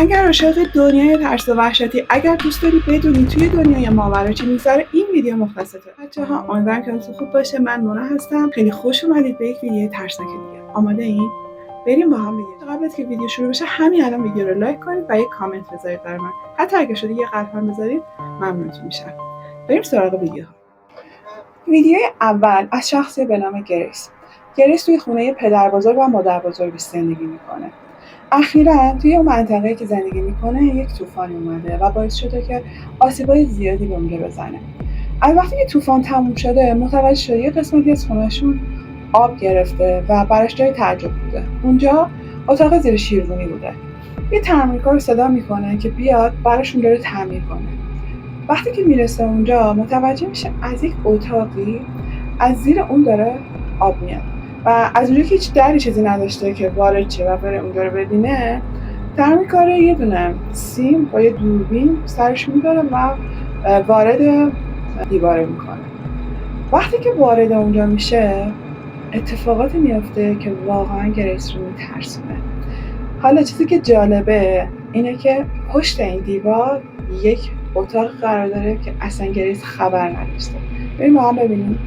اگر عاشق دنیای ترس و وحشتی، اگر دوست داری بدونی توی دنیای ماورا چی میگذره، این ویدیو مختصته. بچه‌ها امیدوارم که حالتون خوب باشه. من مونا هستم. خیلی خوش اومدید به یک ویدیو ترسناک دیگه. آماده این؟ بریم با هم ویدیو. قبل از که ویدیو شروع بشه همین الان ویدیو رو لایک کنید و یک کامنت بذارید برای من. حتی اگه شده یه قلب هم بذارید ممنونتون میشم. بریم سراغ ویدیو. ویدیو اول از شخصی به نام گریس. گریس توی خونه پدربزرگ و مادربزرگش زندگی میکنه. اخیراً توی اون منطقه‌ای که زندگی میکنه یک طوفان اومده و باعث شده که آسیبای زیادی به اونجا بزنه. از وقتی که طوفان تموم شده متوجه شده یه قسمتی از خونه‌شون آب گرفته و براش جای تعجب بوده. اونجا اتاق زیر شیروانی بوده. یه تعمیرکار صدا میکنه که بیاد براشون داره تعمیر کنه. وقتی که میرسه اونجا متوجه میشه از یک اتاقی از زیر اون داره آب میاد و از اونجا که هیچ دری چیزی نداشته که وارد شه و بره اونجا رو ببینه، تعمیرکار یه دونه سیم با یه دوربین سرش میداره و وارد دیواره میکنه. وقتی که وارد اونجا میشه اتفاقاتی میفته که واقعا گریس رو میترسونه. حالا چیزی که جالبه اینه که پشت این دیوار یک اتاق قرار داره که اصلا گریس خبر نداشته. بریم با هم ببینیم.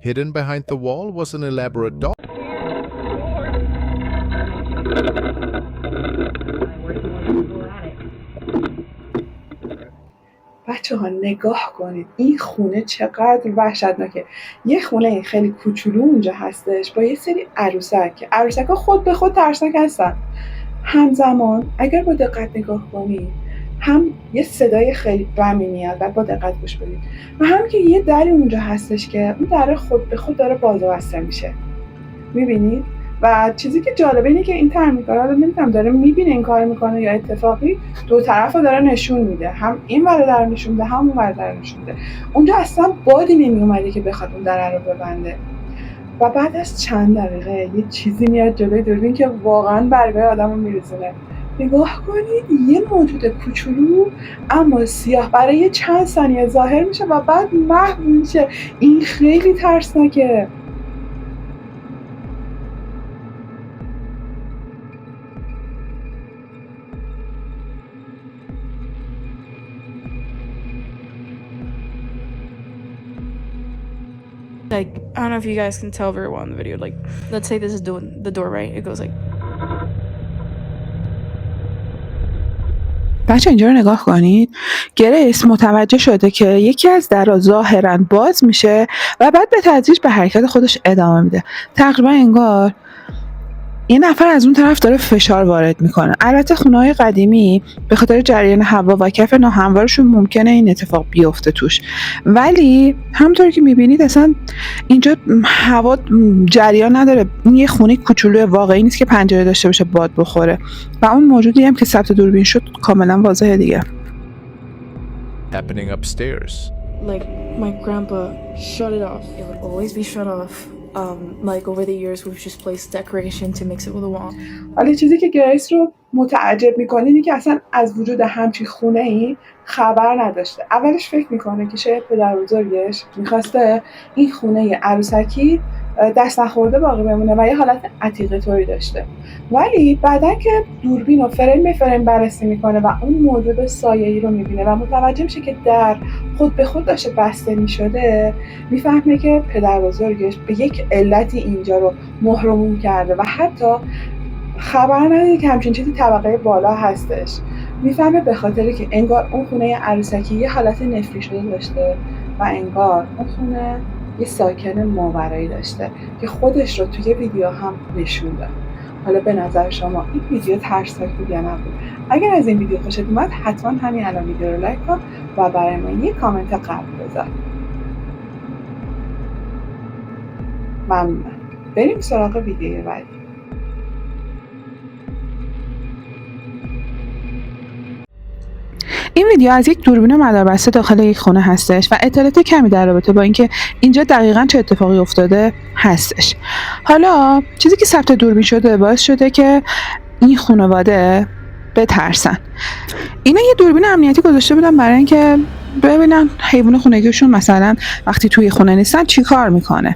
Hidden behind the wall was an elaborate door. بچه‌ها نگاه کنید این خونه چقدر وحشتناکه. یه خونه خیلی کوچولو اونجا هستش با یه سری عروسک ها خود به خود ترسناک هستن. همزمان اگر با دقت نگاه کنید هم یه صدای خیلی بمی میاد و با دقت گوش بدید و هم که یه دری اونجا هستش که اون در خود به خود داره باز و بسته میشه. میبینید؟ و چیزی که جالبه اینه که این تعمیرکار رو نمیدونم داره میبینه این کار میکنه یا اتفاقی دو طرف رو داره نشون میده، هم این ور در نشون میده هم اون ور در نشون میده. اونجا اصلا بادی نمیومده که بخواد اون در رو ببنده و بعد از چند دقیقه یه چیزی میاد جلوی دوربین که واقعا برگای آدم رو میرسونه. نگاه کنید یه موجود کوچولو اما سیاه برای چند ثانیه ظاهر میشه و بعد محو میشه. این خیلی ترسناکه. Like, I don't know if you guys can tell very well in the video. Like, let's say this is the door, right? It goes like. بچه اینجا رو نگاه کنید. گریس متوجه شده که یکی از درها ظاهراً باز میشه و بعد به تدریج به حرکت خودش ادامه میده. تقریبا انگار یه نفر از اون طرف داره فشار وارد میکنه. البته خونه‌های قدیمی به خاطر جریان هوا و کف ناهموارشون ممکنه این اتفاق بیفته توش، ولی همونطور که میبینید اصلا اینجا هوا جریان نداره. این یه خونه کوچولو واقعی نیست که پنجره داشته باشه باد بخوره و اون موجودی هم که ثبت دوربین شد کاملا واضحه دیگه. Happening upstairs. Like, my grandpa shut it off. It would always be shut off. Like, over the years, we've just placed decoration to mix it with a wall. حالا چیزی که گریس رو متعجب میکنه اینه که اصلا از وجود همچین خونه ای خبر نداشته. اولش فکر میکنه که شاید پدر بزرگش میخواسته این خونه عروسکی دست نخورده باقی بمونه و یه حالت عتیقه طوری داشته، ولی بعدن که دوربین رو فریم به فریم بررسی میکنه و اون موجود سایه‌ای رو میبینه و متوجه میشه که در خود به خود داشته بسته میشده، میفهمه که پدر بزرگش به یک علتی اینجا رو محروم کرده و حتی خبر نداره که همچین چیزی طبقه بالا هستش. میفهمه به خاطری که انگار اون خونه عروسکی یه حالت نفری شده داشته و انگار اون خونه یه ساکن ماورایی داشته که خودش رو توی ویدیو هم نشون داد. حالا به نظر شما این ویدیو ترسناک بود یا نبود؟ اگر از این ویدیو خوشت اومد حتما همین الان ویدیو رو لایک کن و برای من یه کامنت قلب بذار. ممنونم. بریم سراغ ویدیو بعدی. این ویدیو از یک دوربین مداربسته داخل یک خونه هستش و اطلاعات کمی در رابطه با اینکه اینجا دقیقاً چه اتفاقی افتاده هستش. حالا چیزی که ثبت دوربین شده باعث شده که این خانواده بترسن. اینا یه دوربین امنیتی گذاشته بودن برای اینکه ببینن حیوان خونگیشون مثلا وقتی توی خونه نیستن چی کار میکنه،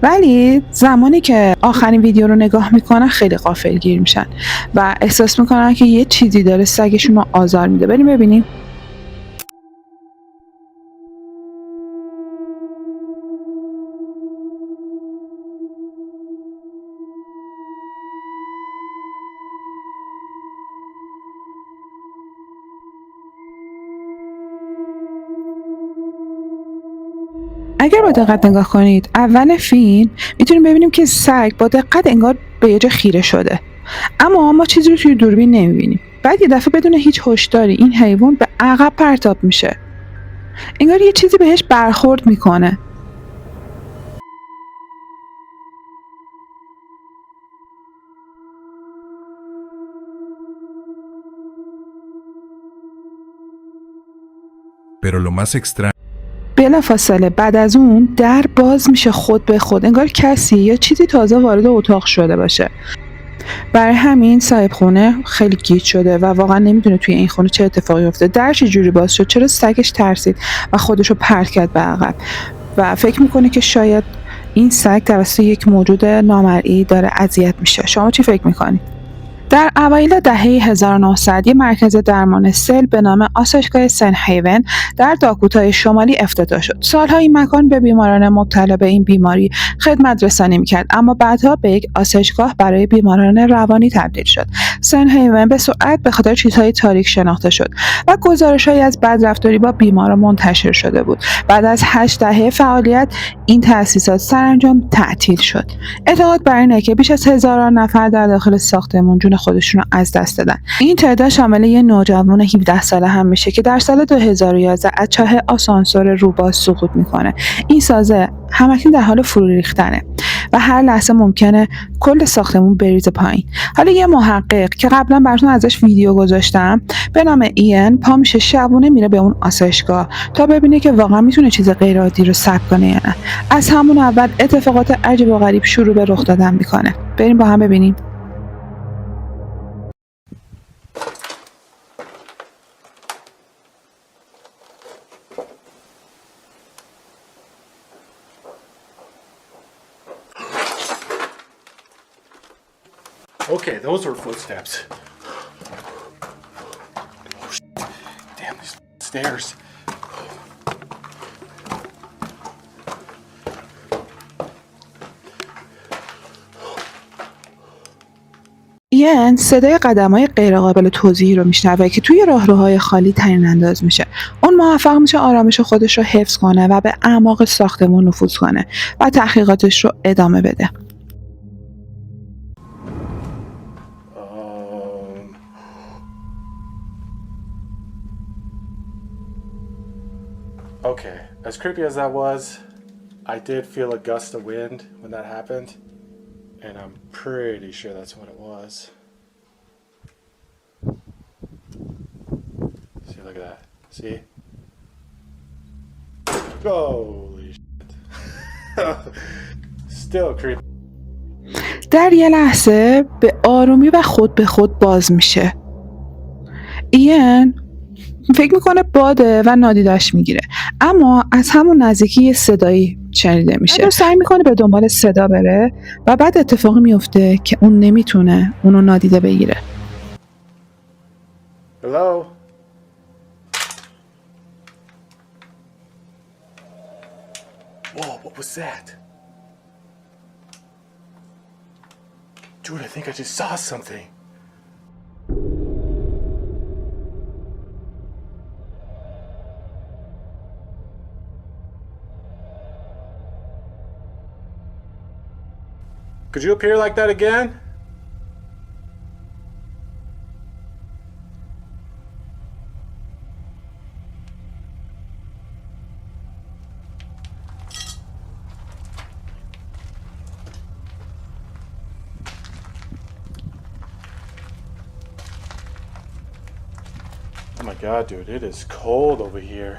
ولی زمانی که آخرین ویدیو رو نگاه میکنن خیلی غافلگیر میشن و احساس میکنن که یه چیزی داره سگشون رو آزار میده. بریم ببینیم. اگر با دقت نگاه کنید اول فیلم میتونیم ببینیم که سگ با دقت انگار به یه جا خیره شده، اما ما چیزی رو توی دوربین نمیبینیم. بعد یه دفعه بدون هیچ هشداری این حیوان به عقب پرتاب میشه، انگار یه چیزی بهش برخورد میکنه. Pero lo más extraño بلافاصله بعد از اون در باز میشه خود به خود، انگار کسی یا چیزی تازه وارد اتاق شده باشه. برای همین صاحب خونه خیلی گیج شده و واقعا نمیدونه توی این خونه چه اتفاقی افتاده. در چه جوری باز شد، چرا سگش ترسید و خودشو پرت کرد به عقب و فکر میکنه که شاید این سگ توسط یک موجود نامرئی داره اذیت میشه. شما چی فکر میکنید؟ در اوایل دهه 1900 یک مرکز درمان سل به نام آسایشگاه سن هیون در داکوتای شمالی افتتاح شد. سالها این مکان به بیماران مبتلا به این بیماری خدمت رسانی میکرد، اما بعدها به یک آسایشگاه برای بیماران روانی تبدیل شد. سن هیون به سرعت به خاطر چیزهای تاریک شناخته شد و گزارش‌هایی از بدرفتاری با بیماران منتشر شده بود. بعد از 8 دهه فعالیت این تأسیسات سرانجام تعطیل شد. اعتقاد بر اینه که بیش از 1000 نفر در داخل ساختمان جون خودشون رو از دست دادن. این تعداد شامل یه نوجوان 17 ساله هم میشه که در سال 2011 از چاه آسانسور روباز سقوط میکنه. این سازه همکنون در حال فرو ریختنه و هر لحظه ممکنه کل ساختمون بریزه پایین. حالا یه محقق که قبلا براتون ازش ویدیو گذاشتم به نام این پا میشه شبونه میره به اون آسایشگاه تا ببینه که واقعا میتونه چیز غیر عادی رو ثبت کنه یا نه. از همون اول اتفاقات عجیب و غریب شروع به رخ دادن میکنه. بریم با هم ببینیم. Okay, those were footsteps. Oh, shit. Damn, these stairs. این صدای قدم‌های غیرقابل توضیحی رو میشنوه که توی راهروهای خالی طنین انداز میشه. اون موفق میشه آرامش خودش رو حفظ کنه و به اعماق ساختمون نفوذ کنه و تحقیقاتش رو ادامه بده. Okay, as creepy as that was, I did feel a gust of wind when that happened, and I'm pretty sure that's what it was. See, look at that. See? Holy shit. Still creepy. در یه لحظه به آرومی و خود به خود باز میشه. این فکر میکنه باده و نادیدش میگیره، اما از همون نزدیکی یه صدایی شنیده میشه. سعی میکنه به دنبال صدا بره و بعد اتفاقی میفته که اون نمیتونه اونو نادیده بگیره. Hello? Whoa, what was that? Dude, I think I just saw something. Could you appear like that again? Oh my god, dude, it is cold over here.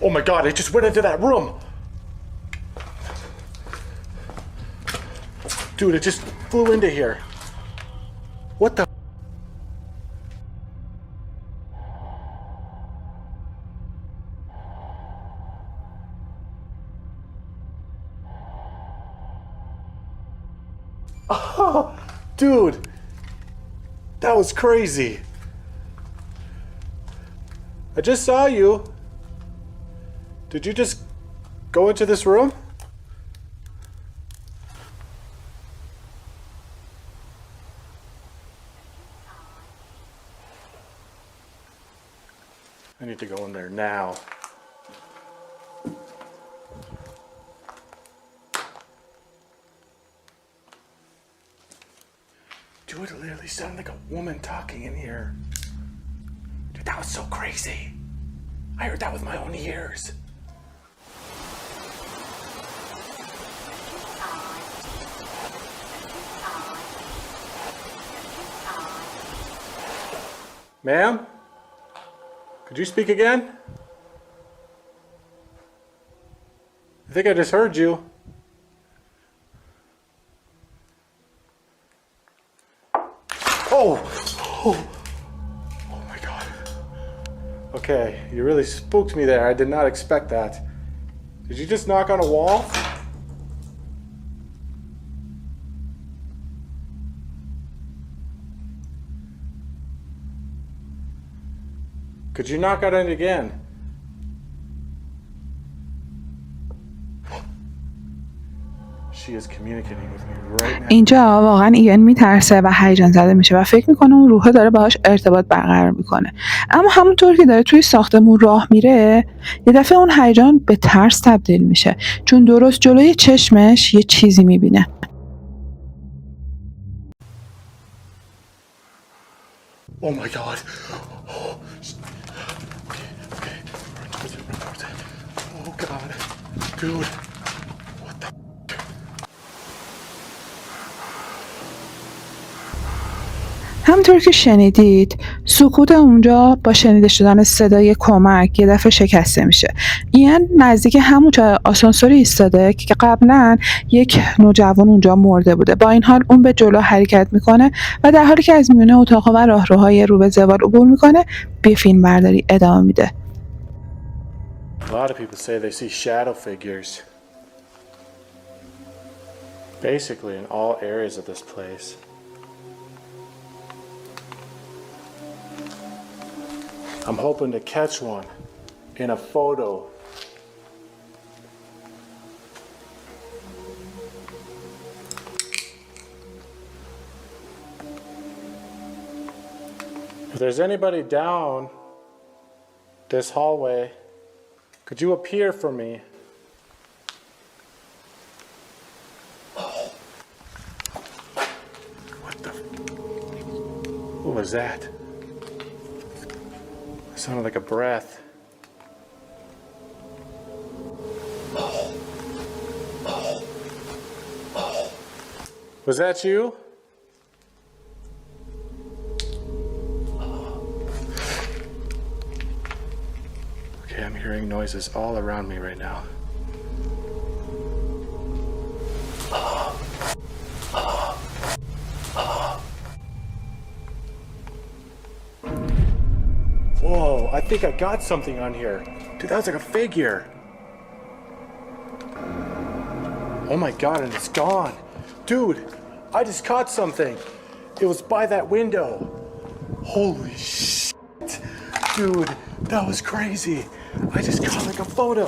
Oh my god, it just went into that room! Dude, it just flew into here. What the? Oh, dude, that was crazy. I just saw you. Did you just go into this room? I need to go in there now. Dude, it literally sounded like a woman talking in here. Dude, that was so crazy. I heard that with my own ears. Ma'am? Could you speak again? I think I just heard you. Oh! Oh! Oh my god. Okay, you really spooked me there. I did not expect that. Did you just knock on a wall? Could you knock on it again? She is communicating with me right now. اینجا واقعا ایان میترسه و هیجان زده میشه و فکر میکنه اون روحه داره باهاش ارتباط برقرار میکنه. اما همونطور که داره توی ساختمون راه میره یه دفعه اون هیجان به ترس تبدیل میشه، چون درست جلوی چشمش یه چیزی میبینه. Oh my god. Oh, okay. Run towards it. Oh god. Dude. What the همونطور که شنیدید سکوت اونجا با شنیده شدن صدای کمک یه دفعه شکسته میشه. ایان نزدیک همون آسانسوری ایستاده که قبلا یک نوجوان اونجا مرده بوده. با این حال اون به جلو حرکت میکنه و در حالی که از میونه اتاق‌ها و راهروهای رو به زوال عبور میکنه به فیلم برداری ادامه میده. A lot of people say they see shadow figures. Basically in all areas of this place. I'm hoping to catch one in a photo. If there's anybody down this hallway, could you appear for me? What the? What was that? It sounded like a breath. Was that you? Okay, I'm hearing noises all around me right now. Whoa, I think I got something on here. Dude, that was like a figure. Oh my god, and it's gone. Dude, I just caught something. It was by that window. Holy shit. Dude, that was crazy. I just caught like a photo.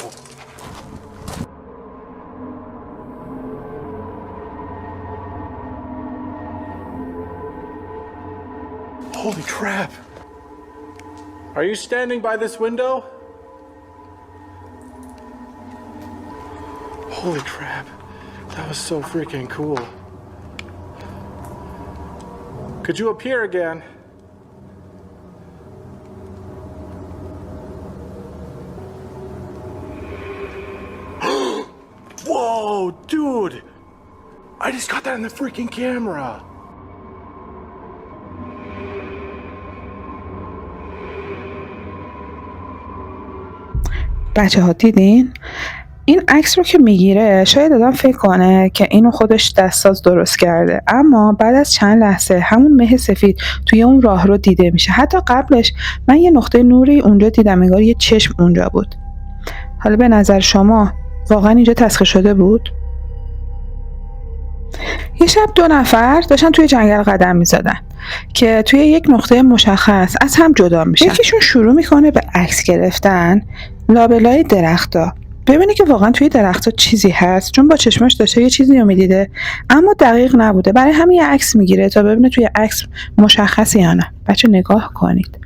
Holy crap. Are you standing by this window? Holy crap. That was so freaking cool. Could you appear again? Whoa, dude! I just got that on the freaking camera. بچه ها دیدین؟ این عکس رو که میگیره شاید آدم فکر کنه که اینو خودش دستساز درست کرده، اما بعد از چند لحظه همون مه سفید توی اون راه رو دیده میشه. حتی قبلش من یه نقطه نوری اونجا دیدم، انگار یه چشم اونجا بود. حالا به نظر شما واقعا اینجا تسخیر شده بود؟ یه شب 2 نفر داشتن توی جنگل قدم میزدن که توی یک نقطه مشخص از هم جدا میشن. یکیشون شروع میکنه به عکس گرفتن لابلای درختا، ببینه که واقعا توی درختا چیزی هست، چون با چشماش داشته یه چیزی رو میدیده اما دقیق نبوده. برای همین یه عکس میگیره تا ببینه توی عکس مشخصی یا نه. بچه نگاه کنید.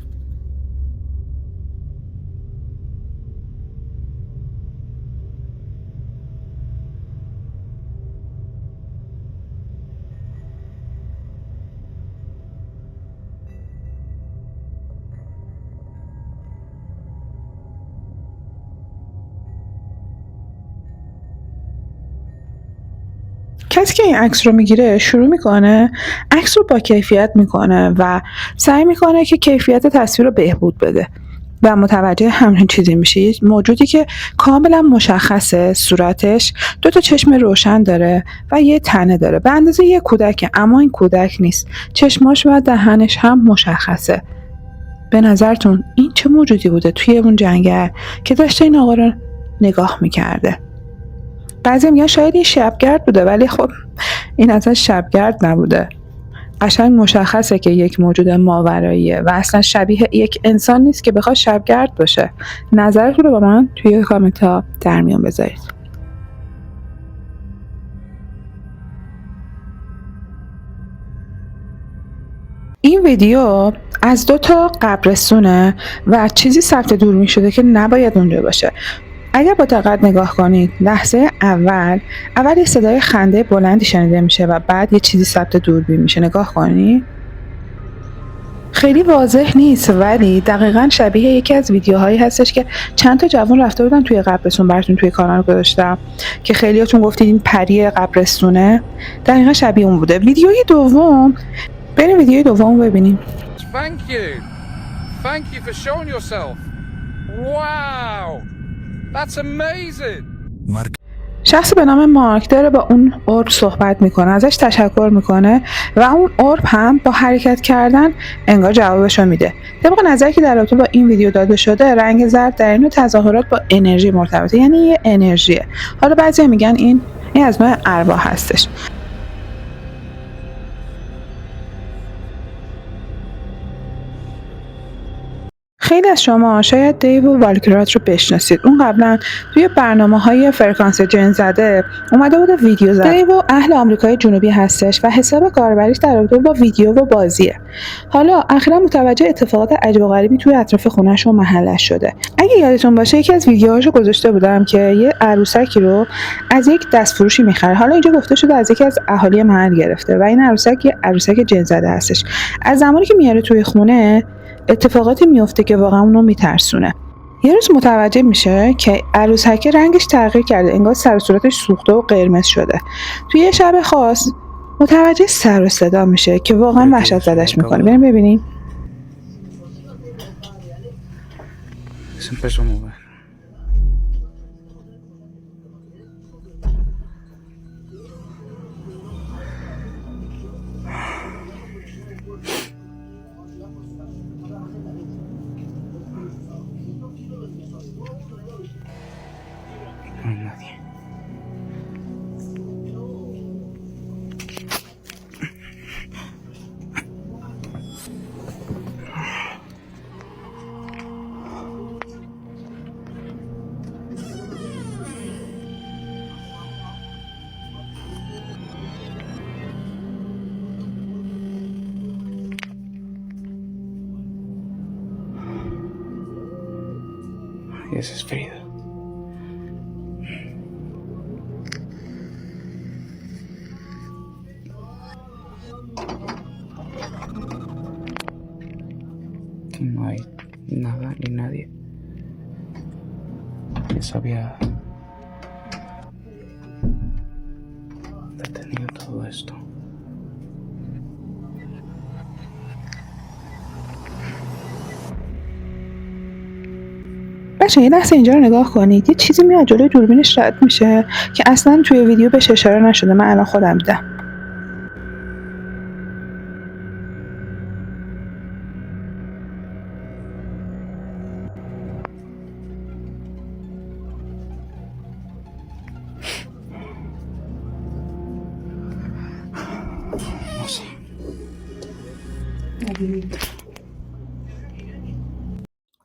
کسی که این عکس رو میگیره شروع میکنه عکس رو با کیفیت میکنه و سعی میکنه که کیفیت تصویر رو بهبود بده و متوجه همین چیزی میشید. موجودی که کاملا مشخصه، صورتش 2 چشم روشن داره و یه تنه داره به اندازه یه کودک، اما این کودک نیست، چشماش و دهنش هم مشخصه. به نظرتون این چه موجودی بوده توی اون جنگل که داشته این آقا رو نگاه میکرده؟ بعضی میگن شاید این شبگرد بوده، ولی خب این اصلا شبگرد نبوده. قشنگ مشخصه که یک موجود ماوراییه و اصلا شبیه یک انسان نیست که بخواد شبگرد باشه. نظرتون رو با من توی کامنت ها در میون بذارید. این ویدیو از 2 قبرستونه و چیزی ثبت دوربین شده که نباید اونجا باشه. اگر با دقت نگاه کنید لحظه اول یه صدای خنده بلندی شنیده میشه و بعد یه چیزی ثبت دوربین میشه. نگاه کنید. خیلی واضح نیست ولی دقیقاً شبیه یکی از ویدیوهایی هستش که چند تا جوان رفته بودن توی قبرستون، براتون توی کانال گذاشتم که خیلیاتون گفتید این پری قبرستونه. دقیقاً شبیه اون بوده. ویدیوی دوم، بریم ویدیوی دوم ببینیم. Thank you for showing yourself. Wow. That's amazing. شخصی به نام مارک داره با اون اورب صحبت میکنه، ازش تشکر میکنه و اون اورب هم با حرکت کردن انگار جوابشو میده. طبق نظری که در رابطه با این ویدیو داده شده، رنگ زرد در این تظاهرات با انرژی مرتبطه، یعنی یه انرژیه. حالا بعضی میگن این از نوع ارواح هستش. خیلی از شما شاید دیو و والکرات رو بشناسید. اون قبلا توی برنامه‌های فرکانس جن زده اومده بود ویدیو زده. دیو اهل آمریکای جنوبی هستش و حساب کاربریش در رابطه با ویدیو و بازیه. حالا اخیرا متوجه اتفاقات عجیب و غریبی توی اطراف خونه‌ش و محلش شده. اگه یادتون باشه یکی از ویدیوهاشو گذاشته بودم که یه عروسکی رو از یک دستفروشی می‌خره. حالا اینجا گفته شده از یکی از اهالی محل گرفته و این عروسک یه عروسک جن زده هستش. از زمانی که میاره توی خونه اتفاقاتی میفته که واقعا اونو میترسونه. یه روز متوجه میشه که عروسک رنگش تغییر کرده، انگار سر و صورتش سوخته و قرمز شده. توی یه شب خاص متوجه سر و صدا میشه که واقعا وحشت زدش میکنه. بریم ببینیم. Esa es Frida. Que no hay nada ni nadie. Eso había detenido todo esto. بچه یه لحظه اینجا رو نگاه کنید. یه چیزی میاد جلوی دوربینش رد میشه که اصلا توی ویدیو بهش اشاره نشده. من الان خودم دیدم.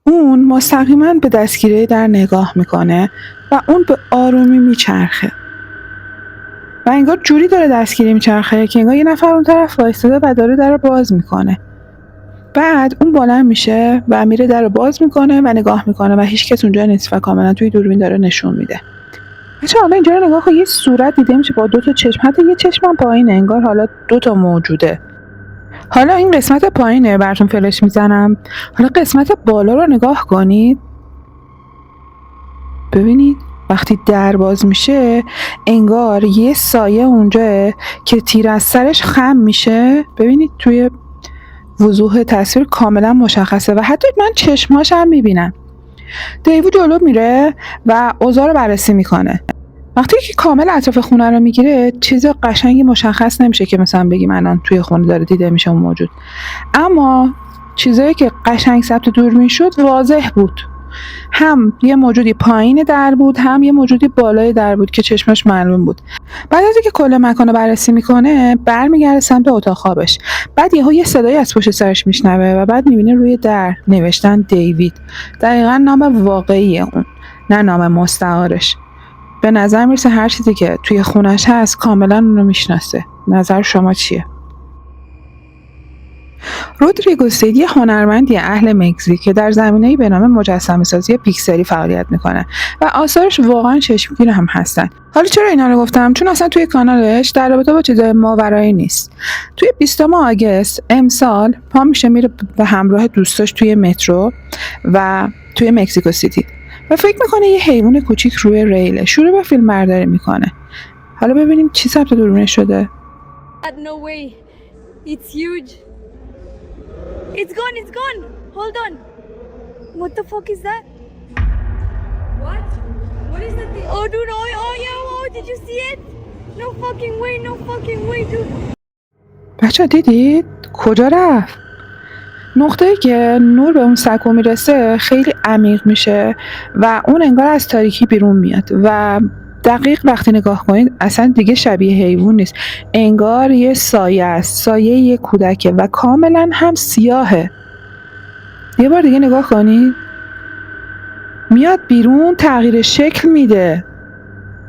اون مستقیما به دستگیره در نگاه میکنه و اون به آرومی میچرخه و انگار جوری داره دستگیری میچرخه که انگار یه نفر اون طرف وایستاده و داره در رو باز میکنه. بعد اون بلند میشه و میره در رو باز میکنه و نگاه میکنه و هیچ کس اونجا نیست و کاملا توی دوربین داره نشون میده. بچه حالا اینجا رو نگاه کن. یه صورت دیده میشه با 2 چشم، حتی یه چشم هم پایینه، انگار حالا 2 موجوده. حالا این قسمت پایینه براتون فلش میزنم. حالا قسمت بالا رو نگاه کنید. ببینید وقتی در باز میشه انگار یه سایه اونجاه که تیر از سرش خم میشه. ببینید توی وضوح تصویر کاملا مشخصه و حتی من چشماش هم میبینم. دیوید جلو میره و اوضاع رو بررسی میکنه. وقتی که کامل اطراف خونه رو میگیره چیز قشنگی مشخص نمیشه که مثلا بگیم الان توی خونه داره دیده میشه اون موجود، اما چیزایی که قشنگ ثبت دوربین شد واضح بود. هم یه موجودی پایین در بود، هم یه موجودی بالای در بود که چشمش معلوم بود. بعد از اینکه کل مکان رو بررسی میکنه برمیگرده سمت اتاق خوابش. بعد یه صدایی از پشت سرش میشنوه و بعد میبینه روی در نوشتن دیوید. دقیقاً نام واقعی اون، نه نام مستعارش. به نظر میرسه هر چیزی که توی خونش هست کاملا اونو میشناسه. نظر شما چیه؟ رودریگو سید یه هنرمندی اهل مکزیک که در زمینه‌ای به نام مجسمه‌سازی پیکسلی فعالیت میکنه و آثارش واقعا چشمگیر هم هستن. حالا چرا اینا رو گفتم؟ چون اصلا توی کانالش در رابطه با چیزای ماورایی نیست. توی 20 آگوست امسال پا میشه میره به همراه دوستاش توی مترو و توی مکزیکو سیتی و فکر میکنه یه حیوان کوچیک روی ریله. شروع به فیلم برداری میکنه. حالا ببینیم چی ثبت دوربینش شده. No way. It's huge. It's gone, it's gone. Hold on. What the fuck is that? What? What is that thing? Oh, dude, oh, yeah, oh, did you see it? No fucking way, no fucking way, dude. بچه دیدید؟ کجا رفت؟ نقطه‌ای که نور به اون سکو میرسه خیلی عمیق میشه و اون انگار از تاریکی بیرون میاد و دقیق وقتی نگاه کنید اصلا دیگه شبیه حیوان نیست. انگار یه سایه است، سایه یه کودکه و کاملا هم سیاهه. یه بار دیگه نگاه کنید، میاد بیرون تغییر شکل میده.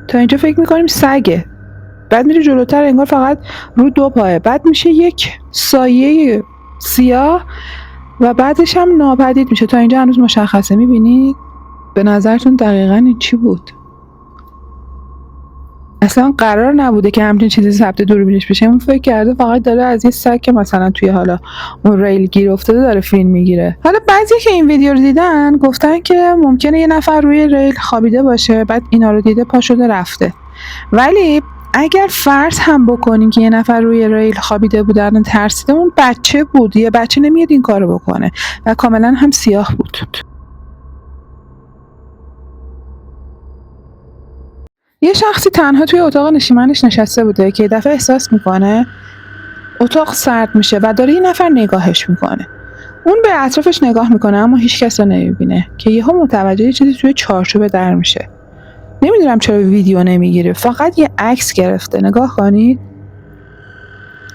تا اینجا فکر میکنیم سگه، بعد میره جلوتر انگار فقط رو دو پایه، بعد میشه یک سایه سیاه و بعدش هم ناپدید میشه. تا اینجا هنوز مشخصه. میبینید؟ به نظرتون دقیقاً این چی بود؟ اصلا قرار نبوده که همچین چیزی ثبت دوربینش بشه. اون فکر کرده فقط داره از یه سگ که مثلا توی حالا اون ریل گیر افتاده داره فیلم میگیره. حالا بعضی که این ویدیو رو دیدن گفتن که ممکنه یه نفر روی ریل خوابیده باشه، بعد اینا رو دیده پا شده رفته. ولی اگر فرض هم بکنیم که یه نفر روی ریل خوابیده بود الان ترسیده، اون بچه بود. یه بچه نمیاد این کارو بکنه و کاملا هم سیاه بود. یه شخصی تنها توی اتاق نشیمنش نشسته بوده که یه دفعه احساس میکنه اتاق سرد میشه و داره یه نفر نگاهش میکنه. اون به اطرافش نگاه میکنه اما هیچ کس رو نمیبینه که یهو متوجه چیزی توی چارچوب در میشه. نمیدونم چرا ویدیو نمیگیره، فقط یه عکس گرفته. نگاه کنید،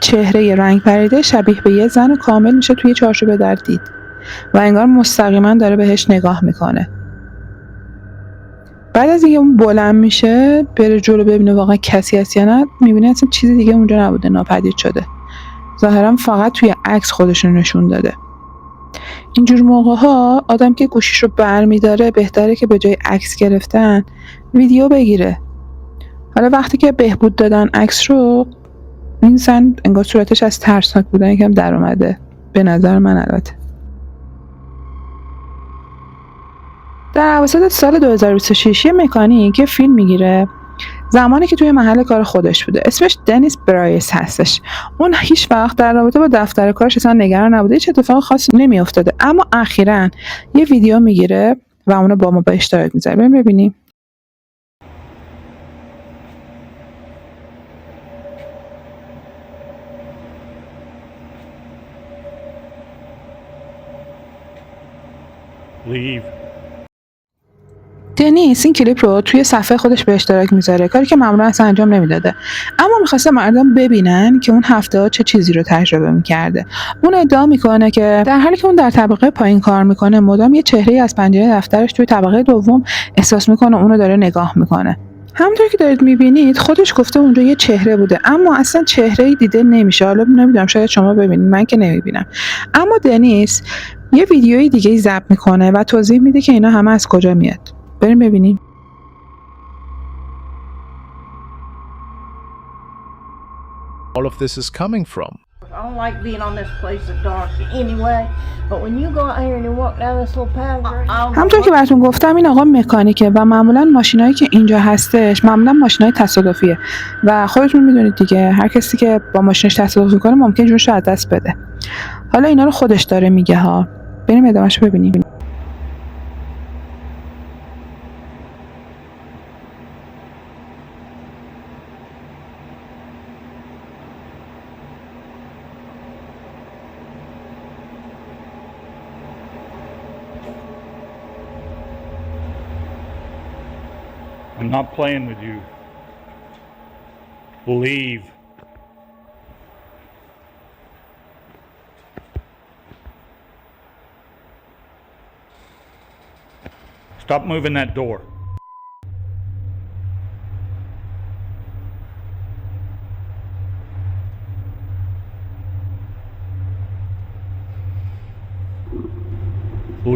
چهره رنگ پریده شبیه به یه زن کامل میشه توی چارچوب در دید و انگار مستقیما داره بهش نگاه میکنه. بعد از اینکه اون بلند میشه بره جلو ببینه واقعا کسی هست یا نه، میبینه اصلا چیزی دیگه اونجا نبوده، ناپدید شده. ظاهرا فقط توی عکس خودشون نشون داده. اینجور موقع ها آدم که گوشیش رو برمیداره بهتره که به جای عکس گرفتن ویدیو بگیره. حالا وقتی که بهبود دادن عکس رو، این زن انگار صورتش از ترسناک بودن یکم در اومده، به نظر من. البته در اواسط سال 2026 یه مکانیک فیلم میگیره زمانی که توی محل کار خودش بوده. اسمش دنیس برایس هستش. اون هیچ وقت در رابطه با دفتر کارش اصلا نگران نبوده، هیچ اتفاق خاصی نمیافتاده، اما اخیراً یه ویدیو میگیره و اونو با ما به اشتراک میذاره. بریم ببینیم. دنیس این کلیپ رو توی صفحه خودش به اشتراک میذاره، کاری که معمولا اصلا انجام نمیداده، اما میخواسته مردم ببینن که اون هفته ها چه چیزی رو تجربه میکرده. اون ادعا میکنه که در حالی که اون در طبقه پایین کار میکنه مدام یه چهره از پنجره دفترش توی طبقه دوم احساس میکنه اونو داره نگاه میکنه. همونطور که دارید میبینید خودش گفته اونجا یه چهره بوده، اما اصلا چهره‌ای دیده نمیشه. حالا نمیدونم شاید شما ببینید، من که نمیبینم. اما دنیس یه ویدیوی دیگه ضبط میکنه و توضیح میده که اینا همه از کجا میاد. بریم ببینیم. All of this is coming from. I don't like being on this place at dark anyway. But when you go out here and you walk down this little path, همونطور که براتون گفتم این آقا مکانیکه و معمولا ماشینایی که اینجا هستش معمولا ماشینای تصادفیه و خودتون میدونید دیگه هر کسی که با ماشینش تصادف کنه ممکن جونش رو از دست بده. حالا اینا رو خودش داره میگه ها. بریم ادامه‌شو ببینیم. I'm not playing with you. Leave. Stop moving that door.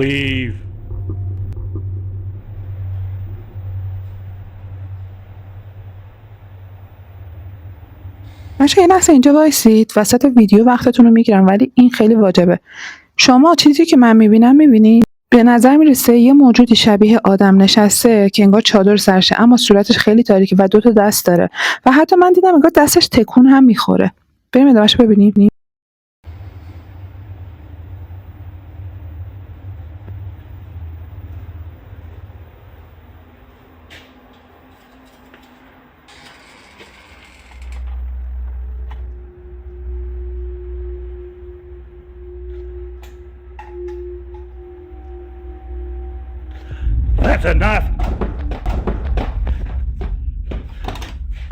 Leave. بچه یه لحظه اینجا وایسید، وسط ویدیو وقتتون رو میگیرم ولی این خیلی واجبه. شما چیزی که من میبینم میبینید؟ به نظر میرسه یه موجودی شبیه آدم نشسته که انگار چادر سرشه اما صورتش خیلی تاریکه و 2 تا دست داره و حتی من دیدم انگار دستش تکون هم میخوره. بریم ادامه‌شو ببینیم. That's enough.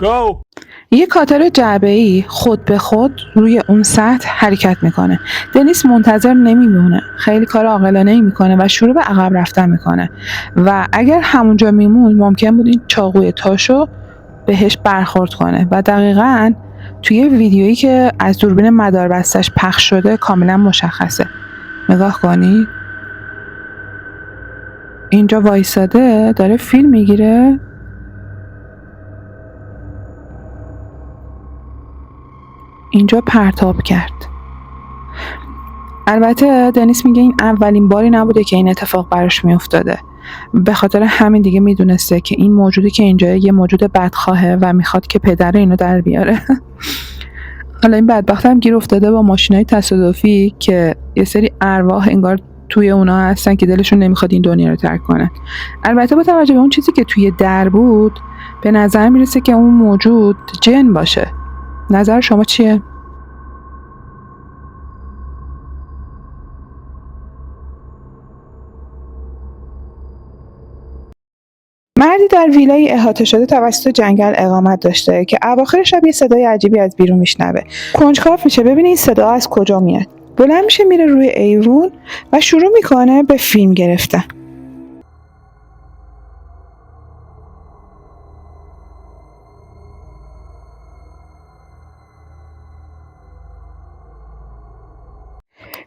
Go. یه کاتر جعبه‌ای خود به خود روی اون سطح حرکت میکنه. دنیس منتظر نمیمونه. خیلی کار عاقلانه‌ای میکنه و شروع به عقب رفتن میکنه و اگر همونجا میمون ممکن بود این چاقوی تاشو بهش برخورد کنه و دقیقاً توی ویدیویی که از دوربین مداربستش پخش شده کاملا مشخصه. نگاه کنید. اینجا وایساده داره فیلم میگیره. اینجا پرتاب کرد. البته دنیس میگه این اولین باری نبوده که این اتفاق براش میافتاده. به خاطر همین دیگه میدونسته که این موجودی که اینجا یه موجود بدخواهه و میخواد که پدر اینو در بیاره. حالا این بدبخت هم گیر افتاده با ماشینای تصادفی که یه سری ارواح انگار توی اونا هستن که دلشون نمیخواد این دنیا رو ترک کنن. البته با توجه به اون چیزی که توی در بود به نظر میرسه که اون موجود جن باشه. نظر شما چیه؟ مردی در ویلای احاطه شده توسط جنگل اقامت داشته که اواخر شب یه صدای عجیبی از بیرون میشنوه. کنجکاو میشه ببینه این صدا از کجا میاد. بلند میشه میره روی ایوون و شروع میکنه به فیلم گرفتن.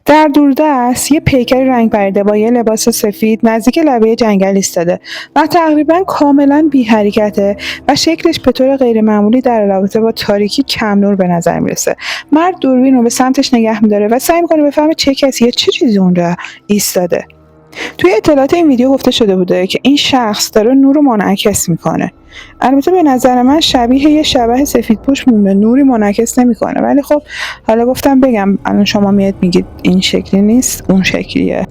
در دوردست یه پیکر رنگ پریده با یه لباس سفید نزدیک لبه جنگل ایستاده و تقریبا کاملا بی حرکته و شکلش به طور غیر معمولی در رابطه با تاریکی کم نور به نظر میرسه. مرد دوربین رو به سمتش نگه میداره و سعی میکنه بفهمه چه کسی یا چه چیزی اونجا ایستاده. توی اطلاعات این ویدیو گفته شده بوده که این شخص داره نور رو منعکس میکنه. البته به نظر من شبیه یه شبح سفیدپوش مونده، نوری منعکس نمیکنه، ولی خب حالا گفتم بگم الان شما میگید این شکلی نیست، اون شکلیه.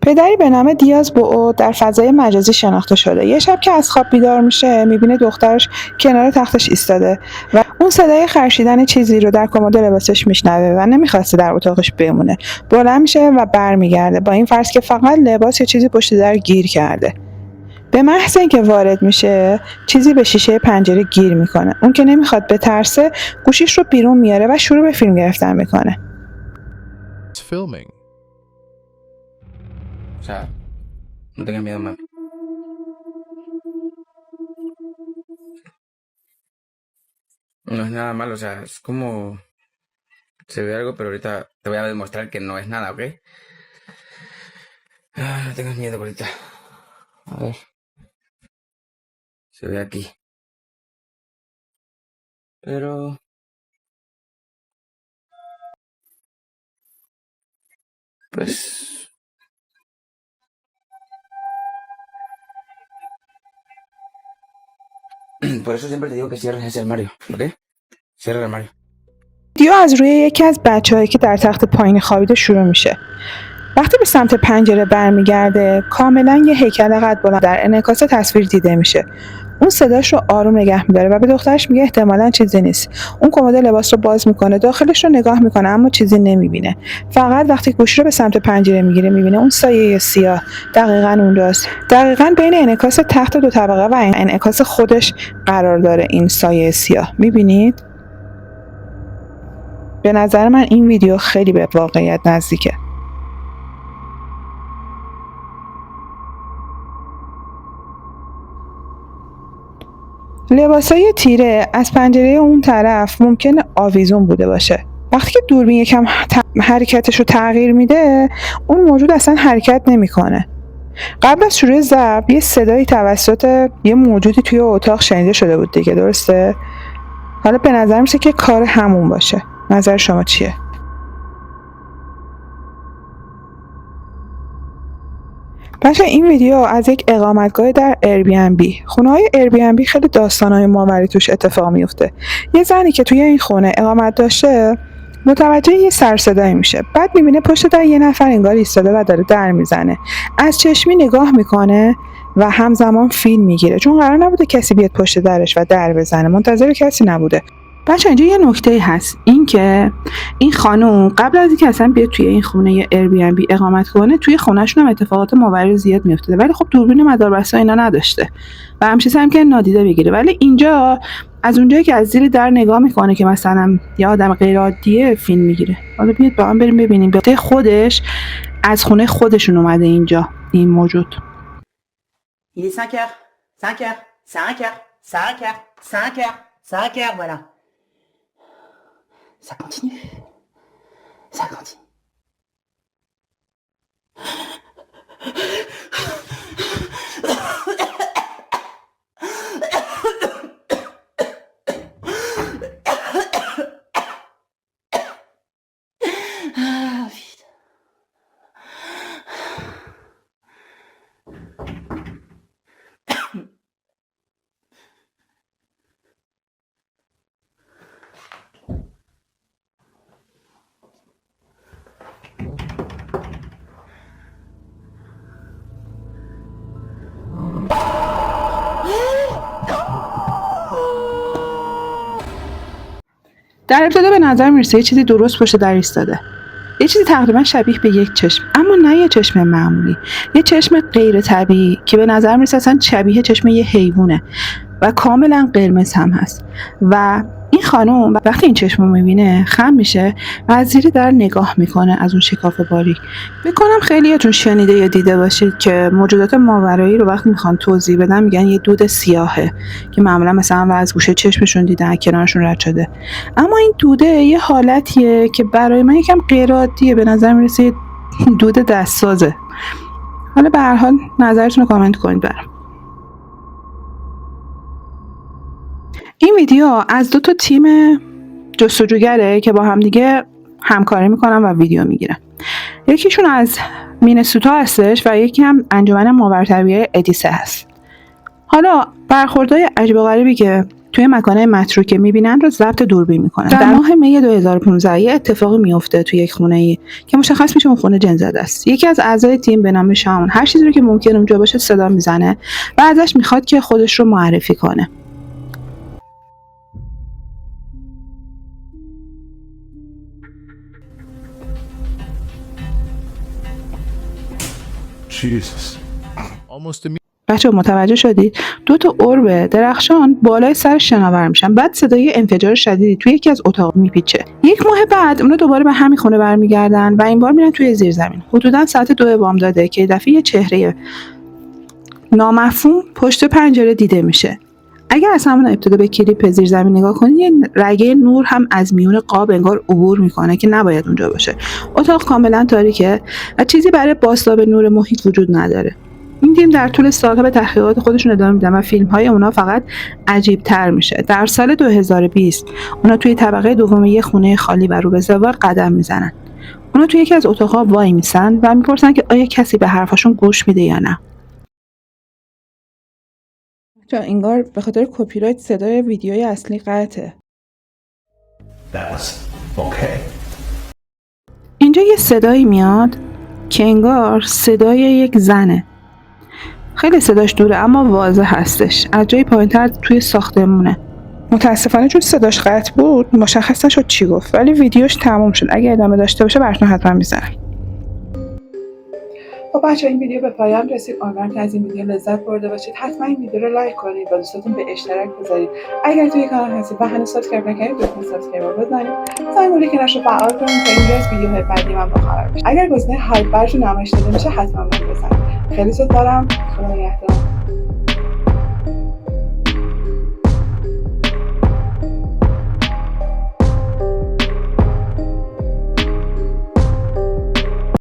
پدری به نام دیاز بو در فضای مجازی شناخته شده. یه شب که از خواب بیدار میشه میبینه دخترش کنار تختش ایستاده و اون صدای خرشیدن چیزی رو در کمد لباسش میشنوه و نمیخواسته در اتاقش بمونه. بلند میشه و برمیگرده با این فرض که فقط لباس یا چیزی پشت در گیر کرده. به محض اینکه وارد میشه چیزی به شیشه پنجره گیر میکنه. اون که نمیخواد بترسه گوشیش رو بیرون میاره و شروع به فیلم گرفتن میکنه. It's filming. O sea, no tengas miedo, mami. No es nada malo, o sea, es como... Se ve algo, pero ahorita te voy a demostrar que no es nada, ¿ok? Ah, no tengas miedo, ahorita. A ver. Se ve aquí. Pero... Pues... Por eso siempre te digo que cierres ese armario, ¿ok? Cierra el armario. ویدیو از روی یکی از بچه‌هایی که در تخت پایین خوابیده شروع میشه. وقتی به سمت پنجره برمیگرده، کاملا یه هیکل قد بلند در انعکاس تصویر دیده میشه. اون صداش رو آروم نگه میداره و به دخترش میگه احتمالاً چیزی نیست. اون کمد لباس رو باز میکنه، داخلش رو نگاه میکنه اما چیزی نمیبینه. فقط وقتی گوشی رو به سمت پنجره میگیره میبینه اون سایه سیاه دقیقاً اونجاست. دقیقاً بین انعکاس تخت 2 طبقه و انعکاس خودش قرار داره این سایه سیاه. میبینید؟ به نظر من این ویدیو خیلی به واقعیت نزدیکه. لباسای تیره از پنجره اون طرف ممکنه آویزون بوده باشه. وقتی که دوربین یکم حرکتش رو تغییر میده، اون موجود اصلا حرکت نمیکنه. قبل از شروع ضبط یه صدایی توسط یه موجودی توی اتاق شنیده شده بود دیگه، درسته؟ حالا به نظر میشه که کار همون باشه. نظر شما چیه؟ بچه این ویدیو از یک اقامتگاه در ایربی‌ان‌بی. خونه‌های ایربی‌ان‌بی خیلی داستان‌های ماورائی توش اتفاق میفته. یه زنی که توی این خونه اقامت داشته متوجه یه سر صدایی میشه. بعد میبینه پشت در یه نفر انگار ایستاده و داره در میزنه. از چشمی نگاه میکنه و همزمان فیلم میگیره، چون قرار نبوده کسی بیاد پشت درش و در بزنه. منتظر کسی نبوده. بچه اینجا یه نکته هست، این که این خانم قبل از اینکه اصلا بیاد توی این خونه ایربی‌ان‌بی اقامت کنه، توی خونه‌شون هم اتفاقات ماورائی زیاد میافتاده، ولی خب دوربین مداربسته اینا نداشته و همیشه سعی می‌کنه نادیده بگیره. ولی اینجا از اونجایی که از زیر در نگاه میکنه که مثلا یه آدم غیر عادیه فیلم میگیره. حالا بیاد با هم بریم ببینیم. به خودش از خونه خودشون اومده اینجا این موجود. Il est 5 heures, voilà. Ça continue. Ça continue. Ah, putain. در ابتدا به نظر میرسه یه چیزی درست پشت در ایستاده. یه چیزی تقریبا شبیه به یک چشم، اما نه یه چشم معمولی. یه چشم غیر طبیعی که به نظر میرسه اصلا شبیه چشم یه حیوانه و کاملا قرمز هم هست. و این خانم وقتی این چشم رو میبینه خم میشه و از زیر در نگاه میکنه از اون شکاف باریک. بکنم خیلیاتون شنیده یا دیده باشید که موجودات ماورایی رو وقتی میخوان توضیح بدن میگن یه دود سیاهه که معمولا مثلا از گوشه چشمشون دیدن کنارشون رد شده. اما این دوده یه حالتیه که برای من یکم غیر عادیه. به نظر میرسه دود دستسازه. حالا به هر حال نظرتون رو کامنت کنید برام. این ویدیو از 2 تیم جستجوگره که با هم دیگه همکاری میکنن و ویدیو میگیرن. یکیشون از مینسوتا هستش و یکی هم انجمن ماورطبیعی ادیسه هست. حالا برخوردهای عجیب و غریبی که توی مکانهای متروکه میبینن رو ضبط دوربین میکنن. در ماه می 2015 یه اتفاقی میفته توی یک خونه‌ای که مشخص میشه اون خونه جن زده است. یکی از اعضای تیم به نام شامون هر چیزی رو که ممکن اونجا باشه صدا میزنه و ازش میخواد که خودش رو معرفی کنه. Jesus. Almost immediately. بچه متوجه شدید؟ 2 ارب درخشان بالای سر شناور میشن. بعد صدای انفجار شدیدی توی یکی از اتاق میپیچه. 1 ماه بعد اونا دوباره به همین خونه برمیگردن و این بار میرن توی زیرزمین. حدودا ساعت 2 بامداده که دفعه یه چهره نامفهوم پشت پنجره دیده میشه. اگر از همون ابتدا به کلیپ زیرزمین نگاه کنید، یه رگه نور هم از میون قاب انگار عبور میکنه که نباید اونجا باشه. اتاق کاملا تاریکه و چیزی برای بازتاب نور محیط وجود نداره. این تیم در طول سالها به تحقیقات خودشون ادامه میدن و فیلم‌های اونا فقط عجیب‌تر میشه. در سال 2020 اونا توی طبقه دوم یه خونه خالی و رو به زوار قدم میزنن. اونا توی یکی از اتاق‌ها وای میسن و میپرسن که آیا کسی به حرفاشون گوش میده یا نه. انگار به خاطر کپی رایت صدای ویدیوی اصلی قطعه. اینجا یه صدایی میاد که انگار صدای یک زنه. خیلی صداش دوره اما واضح هستش. از جای پایین‌تر توی ساختمونه. متاسفانه چون صداش قطع بود مشخص نشد چی گفت، ولی ویدیوش تموم شد. اگه ادامه داشته باشه براتون حتما میذارم. خب بچه این ویدیو به پایان رسید. امیدوارم که از این ویدیو لذت برده باشید. حتما این ویدیو رو لایک کنید و دوستاتون به اشتراک بذارید. اگر توی کانال هستید و هنوز سابسکرایب نکردید لطفا سابسکرایب بزنید. زنگوله کنارش رو فعال کنید تا اینجا از ویدیوهای بعدی من باخبر باشید. اگر گزینه هایپ براتون نمایش داده میشه حتما لایک بزنید. خیلی دوست دارم. خدا نگهدار.